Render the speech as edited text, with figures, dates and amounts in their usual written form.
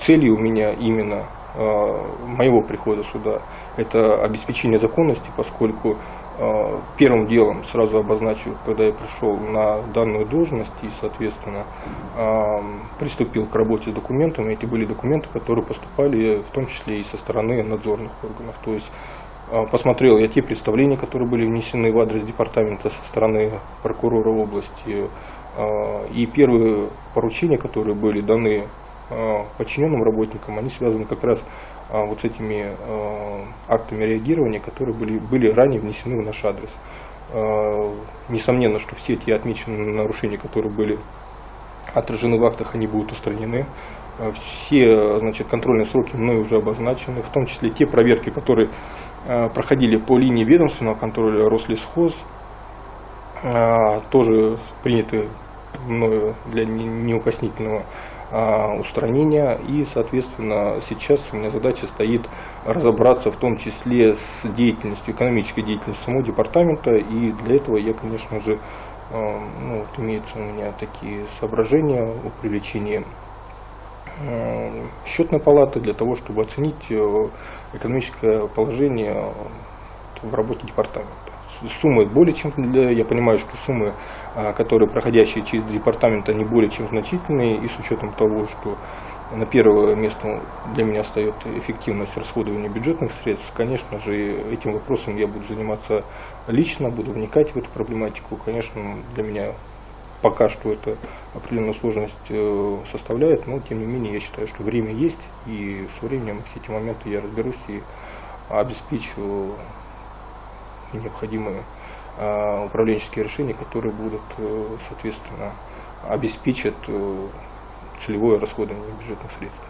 целью у меня именно моего прихода сюда это обеспечение законности, поскольку первым делом сразу обозначил, когда я пришел на данную должность и, соответственно, приступил к работе с документами, эти были документы, которые поступали в том числе и со стороны надзорных органов. То есть посмотрел я те представления, которые были внесены в адрес департамента со стороны прокурора области, и первые поручения, которые были даны подчиненным работникам, они связаны как раз вот с этими актами реагирования, которые были ранее внесены в наш адрес. Несомненно, что все те отмеченные нарушения, которые были отражены в актах, они будут устранены. Все, значит, контрольные сроки мной уже обозначены, в том числе те проверки, которые проходили по линии ведомственного контроля Рослесхоз, тоже приняты мною для неукоснительного устранения, и, соответственно, сейчас у меня задача стоит разобраться в том числе с деятельностью, экономической деятельностью самого департамента, и для этого я, конечно же, имеются у меня такие соображения о привлечении счетной палаты для того, чтобы оценить экономическое положение в работе департамента. Суммы более чем, я понимаю, что суммы, которые проходящие через департамент, они более чем значительные, и с учетом того, что на первое место для меня встает эффективность расходования бюджетных средств, конечно же, этим вопросом я буду заниматься лично, буду вникать в эту проблематику. Конечно, для меня пока что это определенную сложность составляет, но тем не менее я считаю, что время есть, и со временем все эти моменты я разберусь и обеспечу необходимые управленческие решения, которые будут, соответственно, обеспечат целевое расходование бюджетных средств.